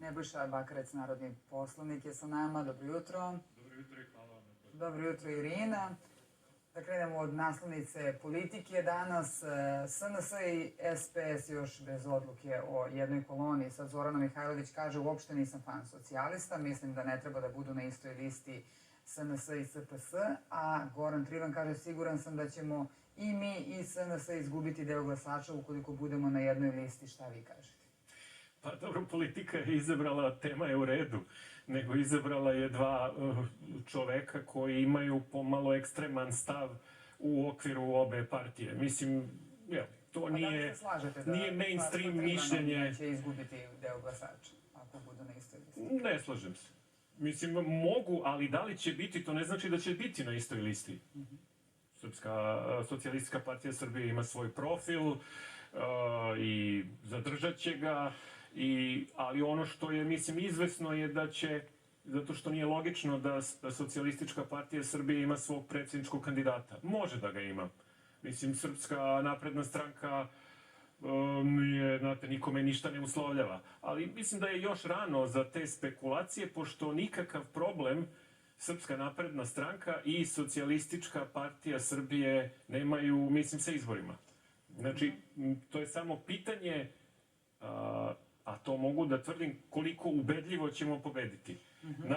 Nebojša Bakarec, narodni poslanik, je sa nama. Dobro jutro. Dobro jutro i hvala vam. Dobro jutro, Irina. Da krenemo od naslovnice politike danas. SNS i SPS još bez odluke o jednoj koloni. Sad Zorana Mihajlović kaže uopšte nisam fan socijalista, mislim da ne treba da budu na istoj listi SNS i SPS, a Goran Trivan kaže siguran sam da ćemo i mi i SNS izgubiti deo glasača ukoliko budemo na jednoj listi. Šta vi kažete? Pa dobro, politika je izabrala, tema je u redu, nego izabrala je dva čoveka koji imaju pomalo ekstreman stav u okviru obe partije. Mislim, to nije mainstream mišljenje. Da li će izgubiti deo glasača ako budu na istoj listi? Ne slažem se. Mislim, mogu, ali da li će biti, to ne znači da će biti na istoj listi. Srpska socijalistička partija Srbije ima svoj profil i zadržat će ga, ali ono što je, mislim, izvesno je da će, zato što nije logično da socijalistička partija Srbije ima svog predsjedničkog kandidata. Može da ga ima. Mislim, Srpska napredna stranka znate, nikome ništa ne uslovljava. Ali mislim da je još rano za te spekulacije, pošto nikakav problem Srpska napredna stranka i socijalistička partija Srbije nemaju, mislim, sa izborima. Znači, to je samo pitanje, a to mogu da tvrdim, koliko ubedljivo ćemo pobediti.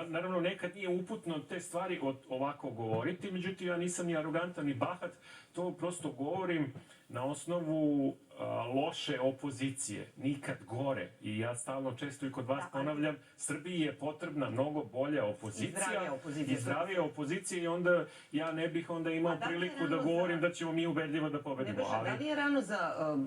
Naravno, nekad nije uputno te stvari ovako govoriti, međutim, ja nisam ni arogantan ni bahat, to prosto govorim na osnovu loše opozicije, nikad gore. I ja stalno često i kod vas ponavljam, Srbiji je potrebna mnogo bolja opozicija i zdravija opozicija i onda ja ne bih onda imao priliku da govorim da ćemo mi ubedljivo da pobedimo. Nebojša, da li je rano za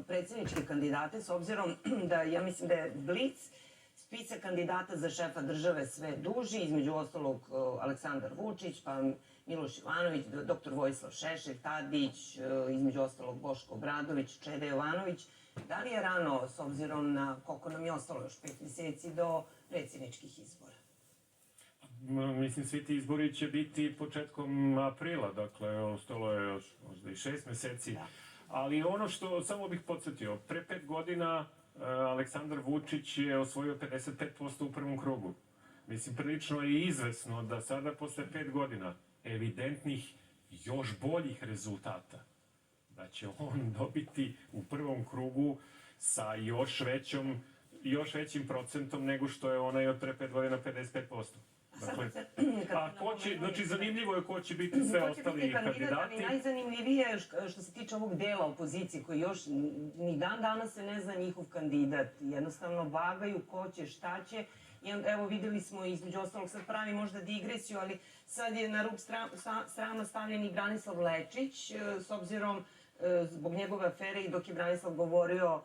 predsjedničke kandidate, s obzirom da ja mislim da je Blic spisak kandidata za šefa države sve duži, između ostalog Aleksandar Vučić, pa Miloš Jovanović, dr. Vojislav Šešelj, Tadić, između ostalog Boško Obradović, Čeda Jovanović. Da li je rano, s obzirom na koliko nam je ostalo još 5 meseci do predsjedničkih izbora? Mislim, svi ti izbori će biti početkom aprila, dakle, ostalo je još možda i 6 meseci. Ali ono što, samo bih podsjetio, pre 5 godina Aleksandar Vučić je osvojio 55% u prvom krugu. Mislim, prilično je izvesno da sada, posle 5 godina, evidentnih još boljih rezultata, da će on dobiti u prvom krugu sa još većim procentom nego što je onaj od pre 5 godina 55%. Dakle, znači, zanimljivo je ko će biti sve ostali kandidati. Najzanimljivije što se tiče ovog dela opozicije, koji još ni dan danas se ne zna njihov kandidat. Jednostavno vagaju ko će, šta će. I evo videli smo između ostalog, sad pravi možda digresiju, ali sad je na rub srama stavljen i Branislav Lečić, s obzirom zbog njegove afere i dok je Branislav govorio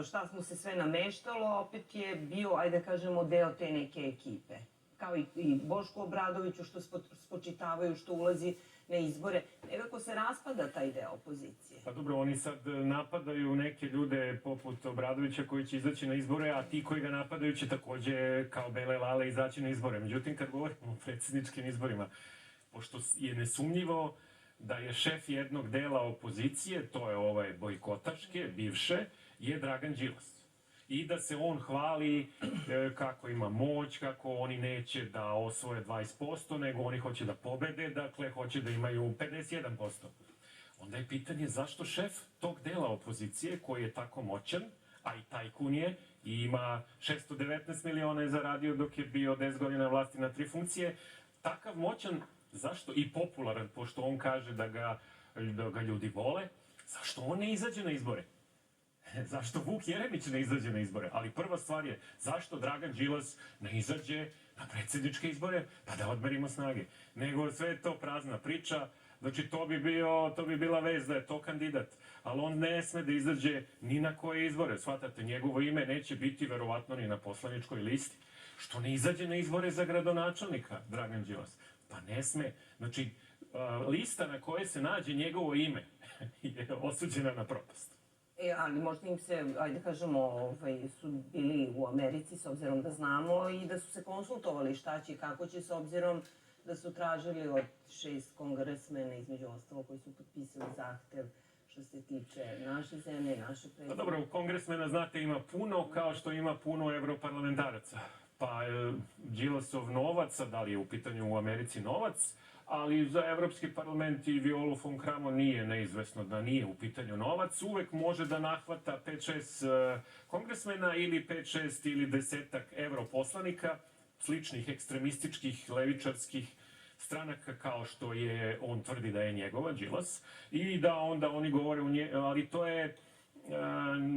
šta mu se sve nameštalo, opet je bio, ajde da kažemo, deo te neke ekipe. Kao i Bošku Obradoviću što spočitavaju, što ulazi na izbore. Nekako se raspada taj deo opozicije. Pa dobro, oni sad napadaju neke ljude poput Obradovića koji će izaći na izbore, a ti koji ga napadaju će takođe kao bele lale izaći na izbore. Međutim, kad govorimo o predsjedničkim izborima, pošto je nesumnjivo da je šef jednog dela opozicije, to je ove bojkotaške, bivše, je Dragan Đilas. I da se on hvali kako ima moć, kako oni neće da osvoje 20%, nego oni hoće da pobede, dakle, hoće da imaju 51%. Onda je pitanje zašto šef tog dela opozicije, koji je tako moćan, a i tajkun je, i ima 619 miliona je zaradio dok je bio 10 godina vlasti na 3 funkcije, takav moćan, zašto i popularan, pošto on kaže da ga ljudi vole, zašto on ne izađe na izbore? Zašto Vuk Jeremić ne izađe na izbore? Ali prva stvar je, zašto Dragan Đilas ne izađe na predsjedničke izbore, pa da odmerimo snage? Nego sve je to prazna priča, znači to bi bila vez da je to kandidat. Ali on ne sme da izađe ni na koje izbore, shvatate, njegovo ime neće biti verovatno ni na poslaničkoj listi. Što ne izađe na izbore za gradonačelnika, Dragan Đilas? Pa ne sme. Znači, lista na kojoj se nađe njegovo ime je osuđena na propast. Ali možda im se, ajde kažemo, su bili u Americi, s obzirom da znamo, i da su se konsultovali šta će i kako će, s obzirom da su tražili od 6 kongresmena, između ostalo, koji su potpisali zahtev što se tiče naše zemlje, naše predsjednike. Pa dobro, kongresmena, znate, ima puno, kao što ima puno evroparlamentaraca. pa Đilasov novac, a da li je u pitanju u Americi novac, ali za Evropski parlament i Violu von Kramon nije neizvesno da nije u pitanju novac. Uvek može da nahvata 5-6 kongresmena ili 5-6 ili 10-ak europoslanika, sličnih ekstremističkih, levičarskih stranaka kao što je, on tvrdi da je njegova, Đilas, i da onda oni govore ali to je,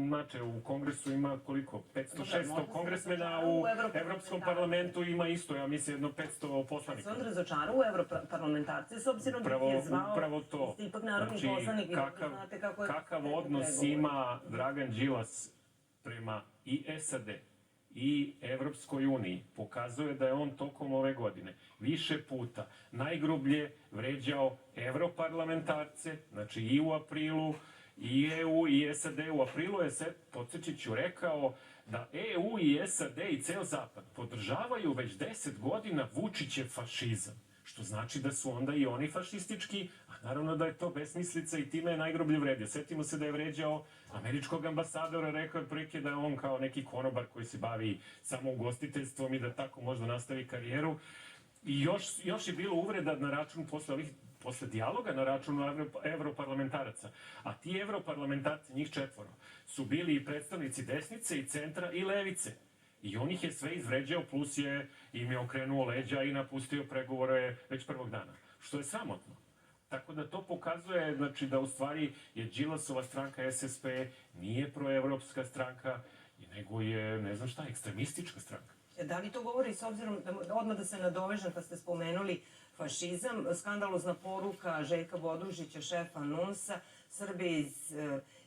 znači, u kongresu ima koliko? 500-600 kongresmena, u Evropskom parlamentu ima isto, ja mislim, jedno 500 poslanika. Se on razočara u evroparlamentarce, s obzirom da je zvao, upravo to. Ste ipak narodni poslanik, vi znate kako je... Kakav odnos ima Dragan Đilas prema i SAD i Evropskoj uniji pokazuje da je on tokom ove godine više puta najgrublje vređao evroparlamentarce, znači i u aprilu, i EU i SAD. U aprilu je, podsjećit ću, rekao da EU i SAD i ceo Zapad podržavaju već 10 godina Vučićev fašizam, što znači da su onda i oni fašistički, a naravno da je to besmislica i time je najgrublje vredio. Setimo se da je vređao američkog ambasadora, rekao je preke da je on kao neki konobar koji se bavi samo ugostiteljstvom i da tako možda nastavi karijeru. I još je bilo uvreda na račun posle dijaloga na račun evroparlamentaraca. A ti evroparlamentarci, njih 4, su bili i predstavnici desnice i centra i levice. I on ih je sve izvređao, plus im je okrenuo leđa i napustio pregovore već prvog dana. Što je sramotno. Tako da to pokazuje, znači, da u stvari je Đilasova stranka SSP nije proevropska stranka, nego je, ne znam šta, ekstremistička stranka. Da li to govori, s obzirom, odmah da se nadovežem kad ste spomenuli fašizam, skandalozna poruka Željka Bodružića, šefa NUNS-a, Srbije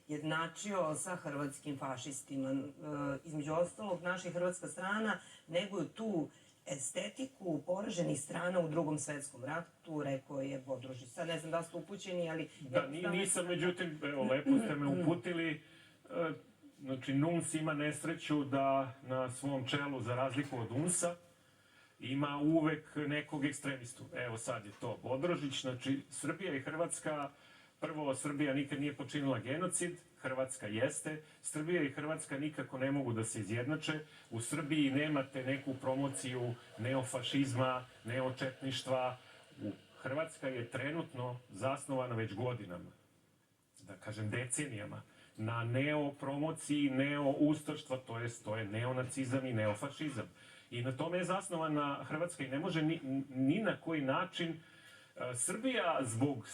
izjednačio sa hrvatskim fašistima. Između ostalog, naša i hrvatska strana neguju tu estetiku poraženih strana u Drugom svetskom ratu, rekao je Bodružić. Sad ne znam da ste upućeni, ali... Da, nisam, međutim, evo, lepo ste me uputili. Znači, NUNS ima nesreću da na svom čelu, za razliku od UNS-a, ima uvek nekog ekstremistu. Evo sad je to Bodrožić. Znači, Srbija i Hrvatska, prvo, Srbija nikad nije počinila genocid, Hrvatska jeste. Srbija i Hrvatska nikako ne mogu da se izjednače. U Srbiji nemate neku promociju neofašizma, neočetništva. Hrvatska je trenutno zasnovana već godinama, da kažem decenijama, na neopromociji, neoustaštva, to je neonacizam i neofašizam. I na tome je zasnovana Hrvatska i ne može ni na koji način Srbija zbog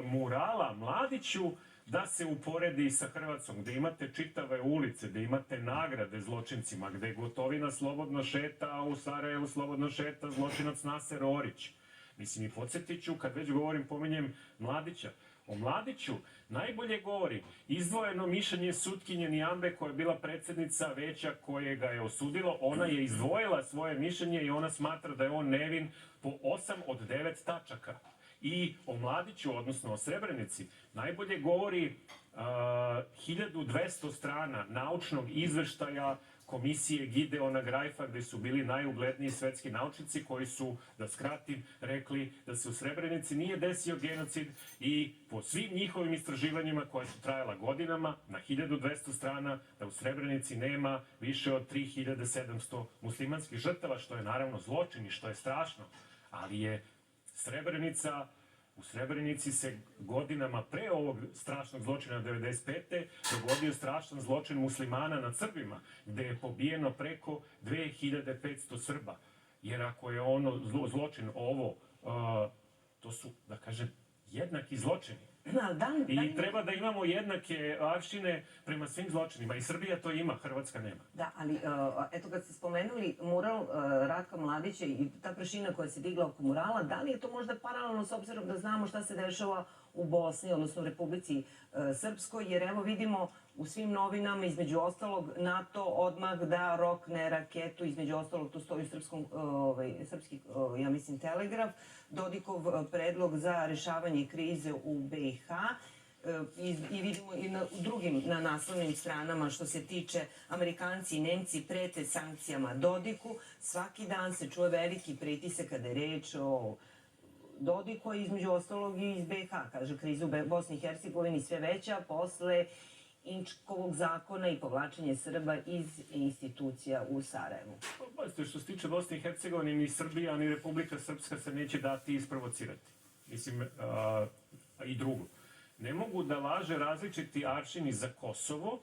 murala Mladiću da se uporedi sa Hrvatskom, gde imate čitave ulice, gde imate nagrade zločincima, gde Gotovina slobodno šeta, a u Sarajevu slobodno šeta zločinac Naser Orić. Mislim, i podsjetit ću, kad već pominjem Mladića, o Mladiću najbolje govori izdvojeno mišljenje sutkinje Nijambe, koja je bila predsednica veća koje ga je osudilo. Ona je izdvojila svoje mišljenje i ona smatra da je on nevin po 8 od 9 tačaka. I o Mladiću, odnosno o Srebrenici, najbolje govori 1200 strana naučnog izveštaja komisije Gideona Grajfa, gde su bili najugledniji svetski naučnici koji su, da skratim, rekli da se u Srebrenici nije desio genocid i po svim njihovim istraživanjima koja su trajala godinama, na 1200 strana, da u Srebrenici nema više od 3700 muslimanskih žrtava, što je naravno zločin i što je strašno, ali je u Srebrenici se godinama pre ovog strašnog zločina 1995. dogodio strašan zločin muslimana nad Srbima, gde je pobijeno preko 2500 Srba. Jer ako je zločin ovo, to su, da kažem, jednaki zločini. I treba da imamo jednake aršine prema svim zločinima. I Srbija to ima, Hrvatska nema. Da, ali eto kad ste spomenuli mural Ratka Mladića i ta prašina koja se digla oko murala, da li je to možda paralelno s obzirom da znamo šta se dešava u Bosni, odnosno u Republici Srpskoj, jer evo vidimo u svim novinama, između ostalog, NATO odmah da rokne raketu, između ostalog, tu stoji srpski, ja mislim, Telegraf, Dodikov predlog za rešavanje krize u BiH, i vidimo i na drugim naslovnim stranama što se tiče Amerikanci i Nemci prete sankcijama Dodiku. Svaki dan se čuje veliki pritisak kada je reč o Dodiku, između ostalog i iz BiH. Kaže, kriza u Bosni i Hercegovini sve veća posle Inčkovog zakona i povlačenje Srba iz institucija u Sarajevu. Pazite, što se tiče Bosne i Hercegovine, ni Srbija, ni Republika Srpska se neće dati isprovocirati. Mislim, i drugo. Ne mogu da važe različiti aršini za Kosovo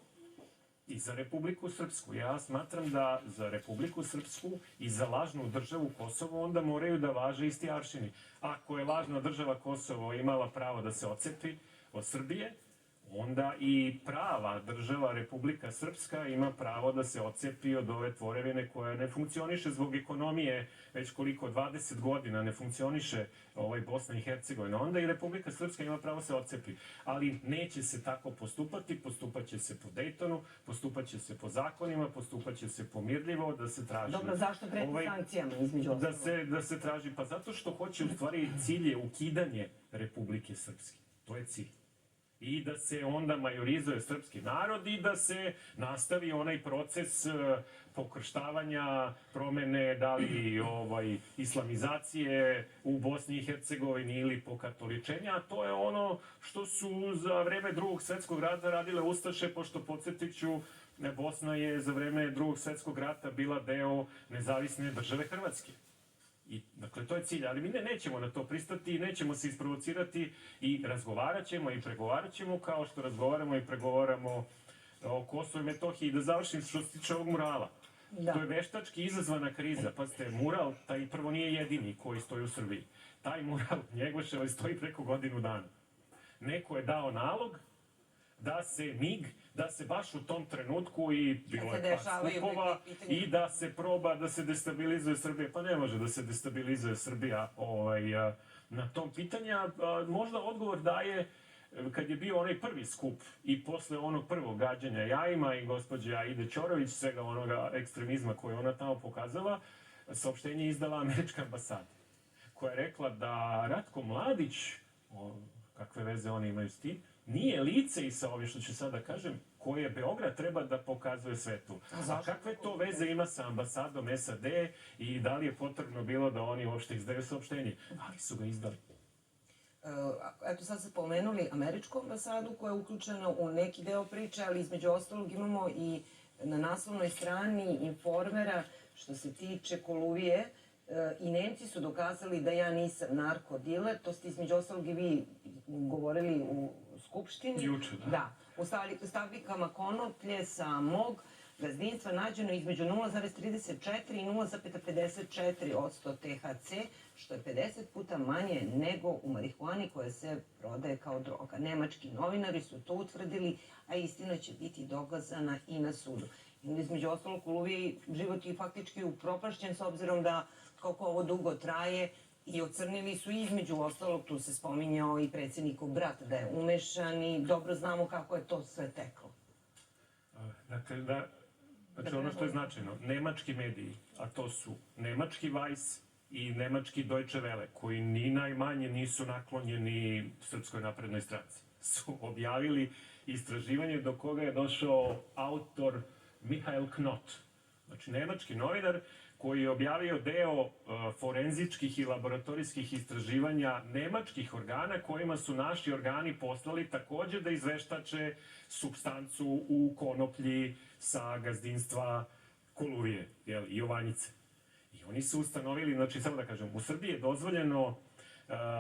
i za Republiku Srpsku. Ja smatram da za Republiku Srpsku i za lažnu državu Kosovo onda moraju da važe isti aršini. Ako je lažna država Kosovo imala pravo da se otcepi od Srbije, onda i prava država Republika Srpska ima pravo da se otcepi od ove tvorevine koja ne funkcioniše zbog ekonomije, već koliko 20 godina ne funkcioniše Bosna i Hercegovina. Onda i Republika Srpska ima pravo da se otcepi. Ali neće se tako postupati, postupaće se po Dejtonu, postupaće se po zakonima, postupaće se pomirljivo, da se traži... Dobro, zašto preti sankcijama između ostalog? Da se traži, pa zato što hoće, u stvari, cilj je ukidanje Republike Srpske. To je cilj. I da se onda majorizuje srpski narod i da se nastavi onaj proces pokrštavanja, promene, da li islamizacije u Bosni i Hercegovini ili pokatoličenja, a to je ono što su za vreme Drugog svetskog rata radile Ustaše, pošto, podsjetit ću, Bosna je za vreme Drugog svetskog rata bila deo nezavisne države Hrvatske. I, dakle, to je cilj, ali mi nećemo na to pristati, nećemo se isprovocirati i razgovarat ćemo i pregovarat ćemo kao što razgovaramo i pregovaramo o Kosovu i Metohiji. Da završim što se tiče ovog murala. To je veštački izazvana kriza. Pazite, mural, taj prvo nije jedini koji stoji u Srbiji. Taj mural Njegoševa stoji preko godinu dana. Neko je dao nalog da se MIG, da se baš u tom trenutku i bilo je par skupova i da se proba da se destabilizuje Srbija. Pa ne može da se destabilizuje Srbija na tom pitanja. Možda odgovor daje kad je bio onaj prvi skup i posle onog prvog gađanja jajima i gospođa Aida Ćorović, svega onoga ekstremizma koje ona tamo pokazala, saopštenje izdala američka ambasada, koja je rekla da Ratko Mladić, kakve veze oni imaju s tim, nije lice i sa ovim što ću sada kažem, koje Beograd treba da pokazuje svetu. A kakve to veze ima sa ambasadom SAD i da li je potrebno bilo da oni uopšte izdaju saopštenje? Ali su ga izdali. Eto, sad ste pomenuli američku ambasadu koja je uključena u neki deo priče, ali između ostalog imamo i na naslovnoj strani Informera što se tiče Koluvije. I Nemci su dokazali da ja nisam narkodiler, to ste između ostalog i vi govorili u Skupštini. Juče, da. Da. U stabljikama konoplje sa mog gazdinstva nađeno između 0,34 i 0,54% THC, što je 50 puta manje nego u marihuani koja se prodaje kao droga. Nemački novinari su to utvrdili, a istina će biti dokazana i na sudu. Između ostalog, Koluviji život je faktički upropašćen s obzirom da koliko ovo dugo traje i ocrnili su između ostalog, tu se spominjao i predsjednikov brat da je umešan i dobro znamo kako je to sve teklo. Dakle, znači ono što je značajno, nemački mediji, a to su nemački Weiss i nemački Deutsche Welle, koji ni najmanje nisu naklonjeni Srpskoj naprednoj stranci, su objavili istraživanje do koga je došao autor Michael Knot, znači nemački novinar koji je objavio deo forenzičkih i laboratorijskih istraživanja nemačkih organa kojima su naši organi poslali takođe da izveštače supstancu u konoplji sa gazdinstva Koluvije i Jovanjice. I oni su ustanovili, znači samo da kažem, u Srbiji je dozvoljeno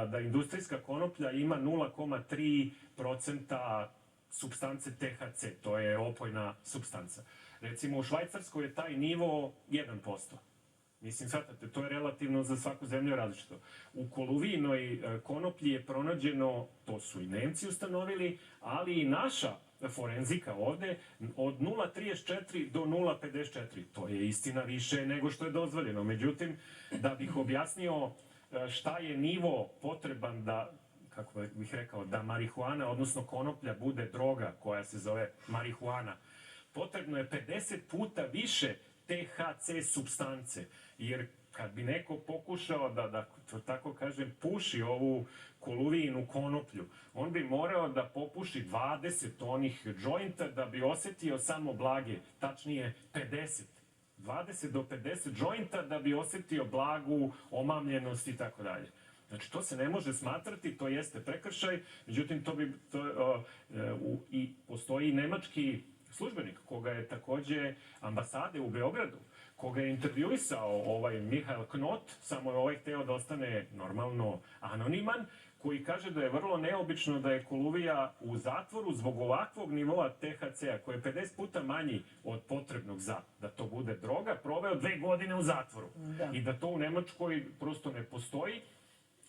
da industrijska konoplja ima 0,3% supstance THC, to je opojna supstanca. Recimo u Švajcarskoj je taj nivo 1%. Mislim, shvatate, to je relativno za svaku zemlju različito. U Koluvijinoj konoplji je pronađeno, to su i Nemci ustanovili, ali i naša forenzika ovde, od 0,34 do 0,54. To je istina više nego što je dozvoljeno. Međutim, da bih objasnio šta je nivo potreban da, kako bih rekao, da marihuana, odnosno konoplja, bude droga koja se zove marihuana, potrebno je 50 puta više THC supstance, jer kad bi neko pokušao da tako kažem, puši ovu Koluvijinu konoplju, on bi morao da popuši 20 onih džointa da bi osetio samo blage, tačnije 50. 20 do 50 džointa da bi osetio blagu omamljenost i tako dalje. Znači, to se ne može smatrati, to jeste prekršaj, međutim, i postoji nemački službenik, koga je takođe ambasade u Beogradu, koga je intervjuisao ovaj Mihael Knot, samo je ovaj hteo da ostane normalno anoniman, koji kaže da je vrlo neobično da je Koluvija u zatvoru zbog ovakvog nivoa THC-a, koji je 50 puta manji od potrebnog za da to bude droga, proveo 2 godine u zatvoru. Da. I da to u Nemačkoj prosto ne postoji.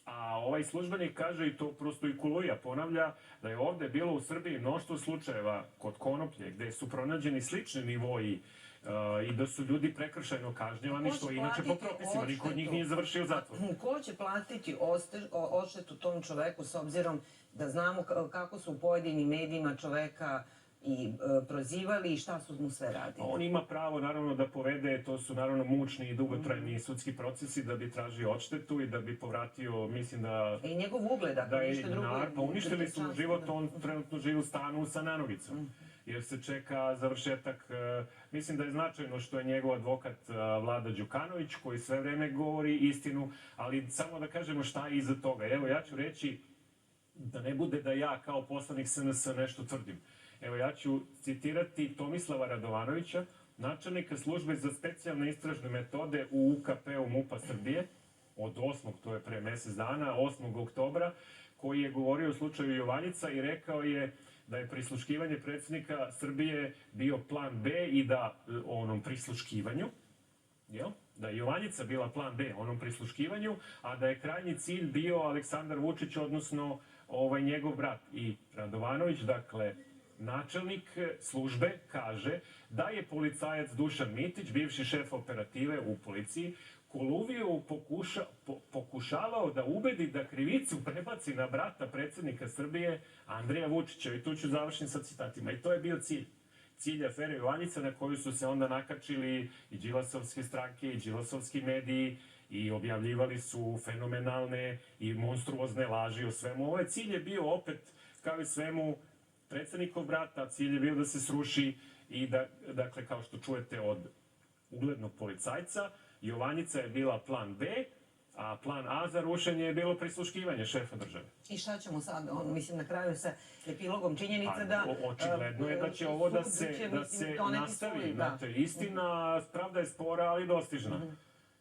A ovaj službenik kaže, i to prosto i Koluvija ponavlja, da je ovde bilo u Srbiji mnoštvo slučajeva kod konoplje, gde su pronađeni slični nivoji i da su ljudi prekršajno kažnjavani, što je inače po propisima, niko od njih nije završio zatvor. Ko će platiti odštetu tom čoveku s obzirom da znamo kako su u pojedinim medijima čoveka i prozivali i šta su mu sve radili? On ima pravo, naravno, da povede, to su naravno mučni i dugotrajni sudski procesi, da bi tražio odštetu i da bi povratio, mislim da... I njegov ugled, ako ništa drugo... Pa uništili su mu život, on trenutno živi u stanu sa nanovicom, jer se čeka završetak. Mislim da je značajno što je njegov advokat Vlada Đukanović, koji sve vreme govori istinu, ali samo da kažemo šta je iza toga. Evo, ja ću reći, da ne bude da ja kao poslanik SNS nešto tvrdim. Evo, ja ću citirati Tomislava Radovanovića, načelnika službe za specijalne istražne metode u UKP-u MUP-a Srbije, od 8. to je pre mesec dana, 8. oktobra, koji je govorio o slučaju Jovanjica i rekao je da je prisluškivanje predsjednika Srbije bio plan B i da onom prisluškivanju, da je Jovanjica bila plan B onom prisluškivanju, a da je krajnji cilj bio Aleksandar Vučić, odnosno njegov brat. I Radovanović, dakle, načelnik službe, kaže da je policajac Dušan Mitić, bivši šef operative u policiji, Koluviju pokušavao da ubedi da krivicu prebaci na brata predsjednika Srbije, Andreja Vučića. I tu ću završiti sa citatima. I to je bio cilj. Cilj afere Jovanjica, na koju su se onda nakačili i Đilasovske stranke i Đilasovski mediji i objavljivali su fenomenalne i monstruozne laži o svemu. Ovaj cilj je bio opet, kao i svemu, predsjednikov brata, cilj je bio da se sruši i da, dakle, kao što čujete od uglednog policajca, Jovanjica je bila plan B, a plan A za rušenje je bilo prisluškivanje šefa države. I šta ćemo sad, mislim, na kraju sa epilogom činjenica da... Očigledno je da će ovo da se nastavi. Znate, istina, pravda je spora, ali dostižna.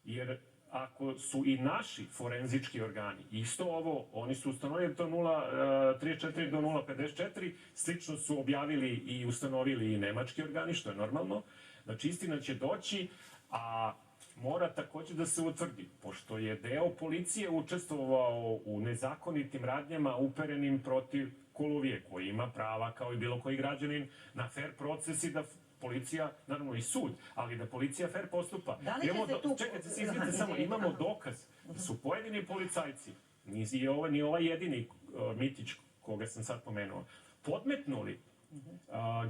Jer ako su i naši forenzički organi, isto ovo, oni su ustanovili to 0,34 do 0,54, slično su objavili i ustanovili i nemački organi, što je normalno. Znači, istina će doći, a mora takođe da se utvrdi, pošto je deo policije učestvovao u nezakonitim radnjama uperenim protiv Koluvije, koji ima prava, kao i bilo koji građanin, na fair proces i da policija, naravno i sud, ali da policija fair postupa. Čekajte se, izvinite samo, imamo dokaz da su pojedini policajci, ni ovaj jedini Mitić, koga sam sad pomenuo, podmetnuli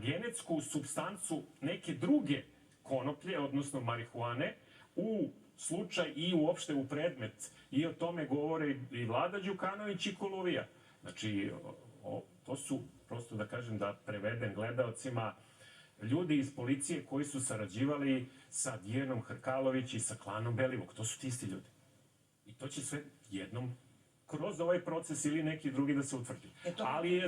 genetsku supstancu neke druge konoplje, odnosno marihuane, u slučaj i uopšte u predmet. I o tome govore i Vlada Đukanović i Koluvija. Znači, to su, prosto da kažem, da prevedem gledaocima, ljudi iz policije koji su sarađivali sa Dijanom Hrkalović i sa klanom Belivuk. To su ti isti ljudi. I to će sve jednom kroz ovaj proces ili neki drugi da se utvrdi. Ali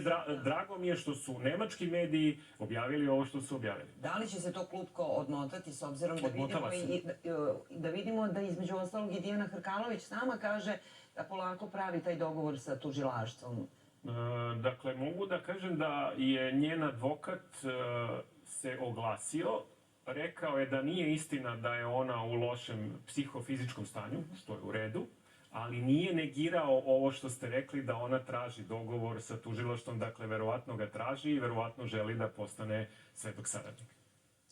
drago mi je što su nemački mediji objavili ovo što su objavili. Da li će se to klupko odmotati s obzirom da vidimo da između ostalog i Dijana Hrkalović sama kaže da polako pravi taj dogovor sa tužilaštvom? Dakle, mogu da kažem da je njen advokat se oglasio, rekao je da nije istina da je ona u lošem psihofizičkom stanju, što je u redu, ali nije negirao ovo što ste rekli da ona traži dogovor sa tužilaštvom, dakle, verovatno ga traži i verovatno želi da postane svedok saradnik.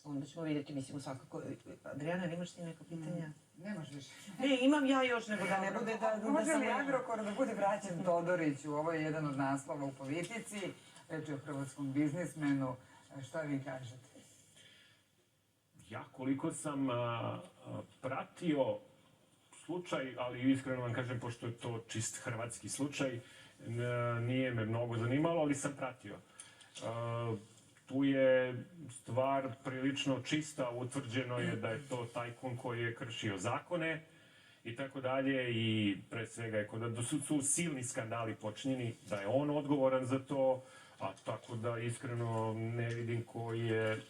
Onda ćemo vidjeti, mislimo svakako. Adriana, imaš ti neko pitanja? Nemaš više. Imam ja još, nego da ne bude da... Može li Agrokor da bude vraćen Todoriću? Ovo je jedan od naslova u Politici. Reč je o hrvatskom biznismenu. Šta vi kažete? Ja, koliko sam pratio slučaj, ali iskreno vam kažem, pošto je to čist hrvatski slučaj, nije me mnogo zanimalo, ali sam pratio. Tu je stvar prilično čista, utvrđeno je da je to tajkun koji je kršio zakone i tako dalje, i pre svega da su silni skandali počinjeni, da je on odgovoran za to, a tako da iskreno ne vidim koji je,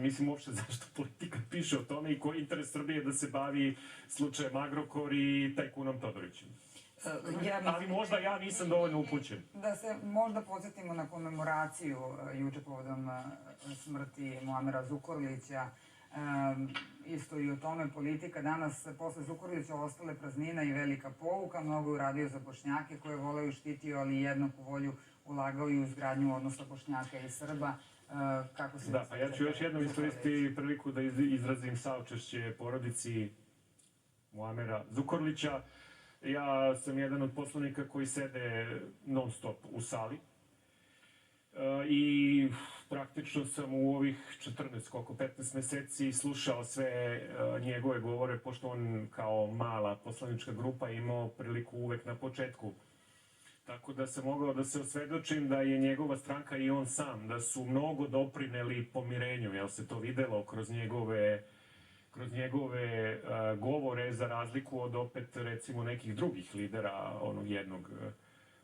mislim uopšte zašto politika piše o tome i koji je interes Srbije da se bavi slučajem Agrokor i tajkunom Todorićem. Ali možda ja nisam dovoljno upućen. Da se možda podsjetimo na komemoraciju juče povodom smrti Muamera Zukorlića. Isto i o tome politika. Danas, posle Zukorlića, ostale praznina i velika pouka. Mnogo je uradio za Bošnjake koje je voleo i štitio, ali jednaku volju ulagao i u izgradnju odnosa Bošnjaka i Srba. Kako se... Da, pa ja ću još jednom iskoristiti priliku da izrazim saučešće porodici Muamera Zukorlića. Ja sam jedan od poslanika koji sede non stop u sali i praktično sam u ovih 15 meseci slušao sve njegove govore, pošto on kao mala poslanička grupa imao priliku uvek na početku. Tako da sam mogao da se osvedočim da je njegova stranka i on sam, da su mnogo doprineli pomirenju, jer se to videlo kroz njegove govore, za razliku od opet recimo nekih drugih lidera, onog jednog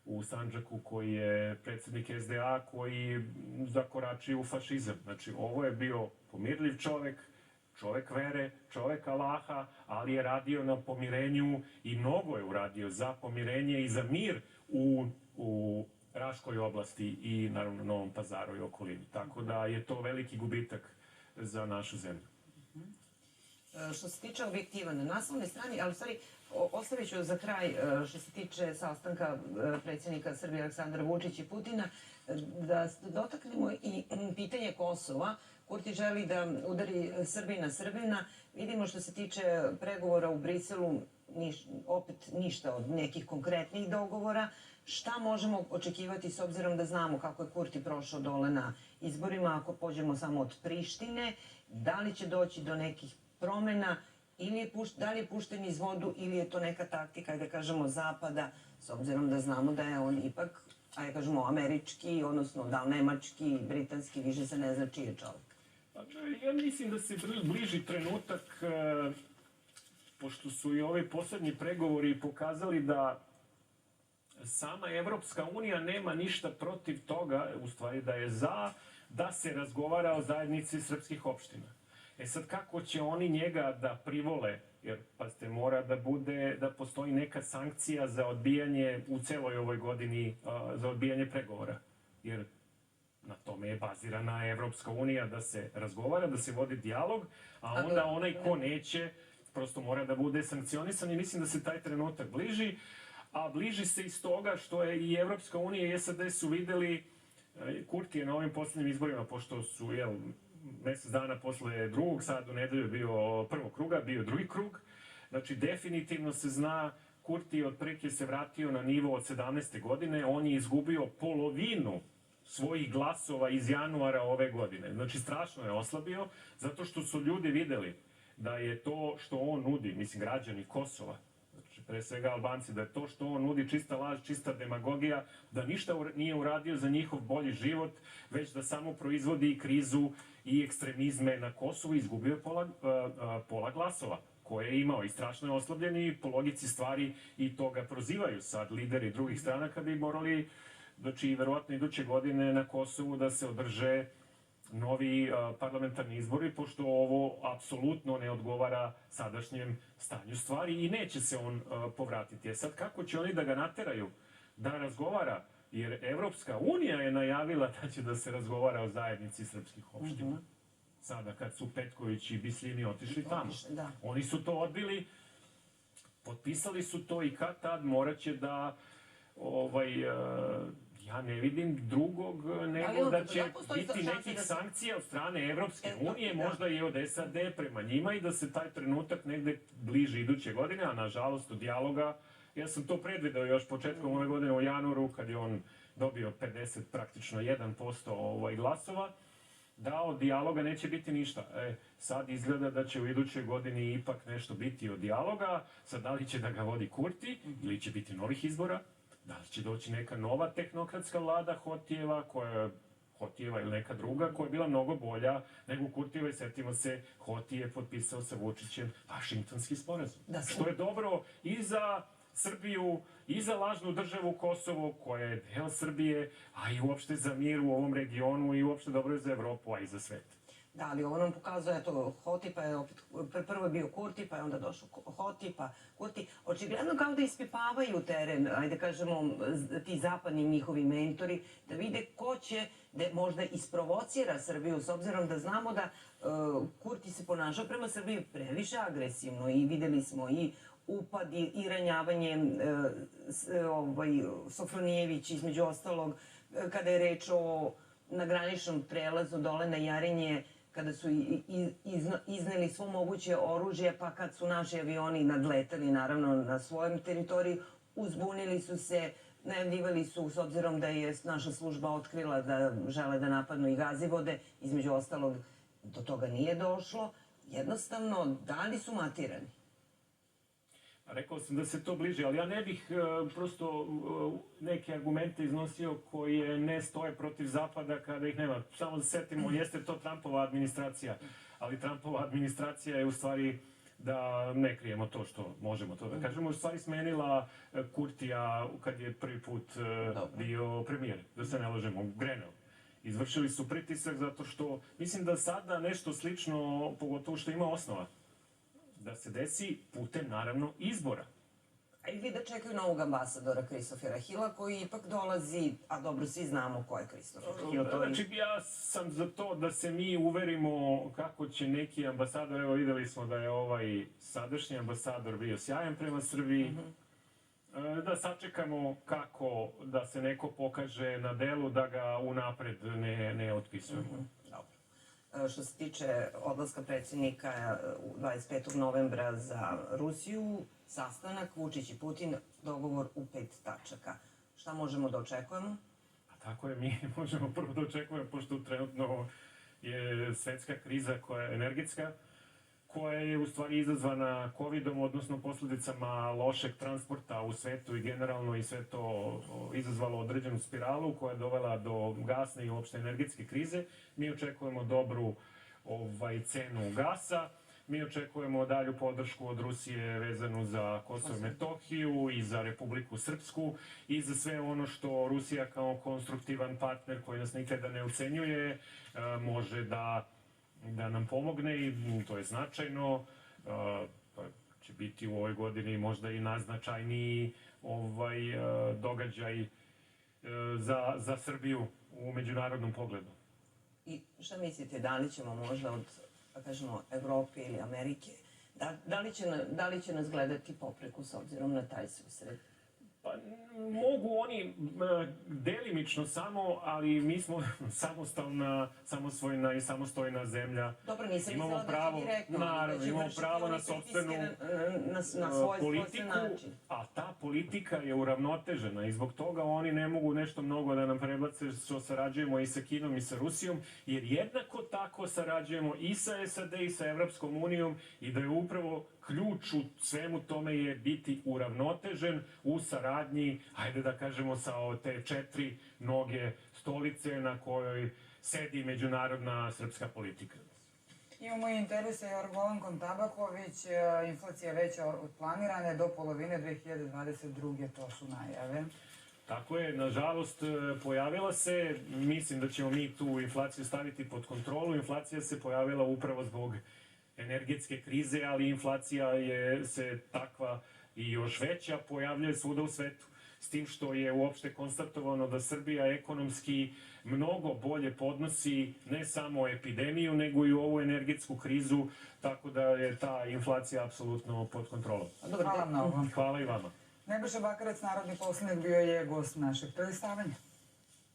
u Sandžaku koji je predsjednik SDA, koji zakoračio u fašizam. Znači, ovo je bio pomirljiv čovek vere, čovek Allaha, ali je radio na pomirenju i mnogo je uradio za pomirenje i za mir u Raškoj oblasti i naravno Novom Pazaru i okolini. Tako da je to veliki gubitak za našu zemlju. Što se tiče objektiva na naslovnoj strani, ali u stvari ostavit ću za kraj što se tiče sastanka predsjednika Srbije Aleksandra Vučića i Putina, da dotaknemo i pitanje Kosova. Kurti želi da udari Srbina Srbina. Vidimo što se tiče pregovora u Briselu, opet ništa od nekih konkretnih dogovora. Šta možemo očekivati s obzirom da znamo kako je Kurti prošao dole na izborima, ako pođemo samo od Prištine? Da li će doći do nekih promena, da li je pušten iz vodu ili je to neka taktika, da kažemo, Zapada, s obzirom da znamo da je on ipak, ajde kažemo, američki, odnosno da li nemački, britanski, više se ne zna čiji je čovjek. Ja mislim da se bliži trenutak, pošto su i ovi poslednji pregovori pokazali da sama Evropska unija nema ništa protiv toga, u stvari da je za, da se razgovara o zajednici srpskih opština. E sad, kako će oni njega da privole, jer, pazite, mora da postoji neka sankcija za odbijanje u celoj ovoj godini, za odbijanje pregovora. Jer na tome je bazirana Evropska unija, da se razgovara, da se vodi dijalog, a onda onaj ko neće, prosto mora da bude sankcionisan i mislim da se taj trenutak bliži, a bliži se iz toga što je i Evropska unija i SAD su videli, Kurti je na ovim poslednjim izborima, pošto su, mesec dana posle drugog, sad u nedelju bio prvog kruga, bio drugi krug. Znači, definitivno se zna, Kurti otprilike se vratio na nivo od 17. godine, on je izgubio polovinu svojih glasova iz januara ove godine. Znači, strašno je oslabio, zato što su ljudi videli da je to što on nudi, mislim, građani Kosova, znači, pre svega Albanci, da je to što on nudi čista laž, čista demagogija, da ništa nije uradio za njihov bolji život, već da samo proizvodi krizu i ekstremizme na Kosovu, izgubio pola glasova koje je imao i strašno je oslabljen i po logici stvari i to ga prozivaju sad lideri drugih stranaka bi morali, znači verovatno iduće godine na Kosovu da se održe novi parlamentarni izbori, pošto ovo apsolutno ne odgovara sadašnjem stanju stvari i neće se on povratiti. Sad, kako će oni da ga nateraju da razgovara? Jer Evropska unija je najavila da će da se razgovara o zajednici srpskih opština. Sada kad su Petković i Bislini otišli tamo. Oni su to odbili, potpisali su to i kad tad morat će da, ja ne vidim drugog nego da će biti nekih sankcija od strane Evropske unije, možda i od SAD prema njima i da se taj trenutak negde bliži iduće godine, a nažalost od dijaloga, ja sam to predvideo još početkom ove godine u januaru kad je on dobio 50, praktično 1% glasova, da od dijaloga neće biti ništa. Sad izgleda da će u idućoj godini ipak nešto biti od dijaloga, sad da li će da ga vodi Kurti ili će biti novih izbora, da li će doći neka nova tehnokratska vlada Hotijeva koja Hotijeva ili neka druga, koja je bila mnogo bolja nego Kurtijeva i setimo se, Hoti je potpisao sa Vučićem Vašingtonski sporazum. Što je dobro i za Srbiju, i za lažnu državu Kosovo, koja je deo Srbije, a i uopšte za mir u ovom regionu i uopšte dobro je za Evropu, a i za svet. Da, ali ovo nam pokazuje, eto, Hoti, pa je opet, prvo je bio Kurti, pa je onda došao Hoti, pa Kurti. Očigledno kao da ispipavaju teren, ajde kažemo, ti zapadni njihovi mentori, da vide ko će da možda isprovocira Srbiju, s obzirom da znamo da Kurti se ponašao prema Srbiji previše agresivno i videli smo i upad i ranjavanje Sofronijević, između ostalog, kada je reč o na graničnom prelazu dole na Jarinje, kada su izneli svo moguće oružje, pa kad su naši avioni nadletali, naravno, na svojem teritoriji, uzbunili su se, najavljivali su, s obzirom da je naša služba otkrila da žele da napadnu i Gazivode, između ostalog, do toga nije došlo. Jednostavno, da li su matirani? Rekao sam da se to bliže, ali ja ne bih prosto neke argumente iznosio koje ne stoje protiv Zapada kada ih nema. Samo da setimo, jeste to Trumpova administracija, ali Trumpova administracija je u stvari, da ne krijemo to što možemo to da kažemo, u stvari smenila Kurtija kad je prvi put bio premijer, da se ne lažemo, Grenell. Izvršili su pritisak zato što, mislim da sada nešto slično, pogotovo što ima osnova, da se desi putem, naravno, izbora. A i vi da čekaju novog ambasadora Christophera Hilla, koji ipak dolazi, a dobro, svi znamo ko je Christopher Hill. Znači, ja sam za to da se mi uverimo kako će neki ambasador, evo videli smo da je ovaj sadašnji ambasador bio sjajan prema Srbiji, da sačekamo kako da se neko pokaže na delu, da ga unapred ne otpisujemo. Što se tiče odlaska predsjednika 25. novembra za Rusiju, sastanak Vučić i Putin, dogovor u 5 tačaka. Šta možemo da očekujemo? Pa tako je, mi možemo prvo da očekujemo, pošto trenutno je svetska kriza koja je energetska, koja je u stvari izazvana COVID-om, odnosno posledicama lošeg transporta u svetu i generalno i sve to izazvalo određenu spiralu koja je dovela do gasne i uopšte energetske krize. Mi očekujemo dobru cenu gasa, mi očekujemo dalju podršku od Rusije vezanu za Kosovo i Metohiju i za Republiku Srpsku i za sve ono što Rusija kao konstruktivan partner koji nas nikada ne ucenjuje može da nam pomogne i to je značajno. Će biti u ovoj godini možda i najznačajniji događaj za Srbiju u međunarodnom pogledu. I šta mislite, da li ćemo možda od, da kažemo, Evrope ili Amerike, da li će nas gledati popreku s obzirom na taj susret? Pa mogu oni delimično samo, ali mi smo samosvojna i samostojna zemlja. Dobro, nisam mislila da će direktno, naravno, imamo pravo na sopstvenu politiku, a ta politika je uravnotežena i zbog toga oni ne mogu nešto mnogo da nam prebace što sarađujemo i sa Kinom i sa Rusijom, jer jednako tako sarađujemo i sa SAD i sa Evropskom unijom i da je upravo ključ u svemu tome je biti uravnotežen u saradnji, hajde da kažemo, sa te 4 noge stolice na kojoj sedi međunarodna srpska politika. Imamo i intervju sa Jorgovankom Tabaković, inflacija veća od planirane do polovine 2022. To su najave. Tako je, nažalost, pojavila se, mislim da ćemo mi tu inflaciju staviti pod kontrolu. Inflacija se pojavila upravo zbog energetske krize, ali inflacija se takva i još veća pojavljuje svuda u svetu. S tim što je uopšte konstatovano da Srbija ekonomski mnogo bolje podnosi ne samo epidemiju, nego i ovu energetsku krizu, tako da je ta inflacija apsolutno pod kontrolom. Hvala mnogo. Hvala i vama. Nebojša Bakarec, narodni poslanik, bio je gost našeg predstavljanja.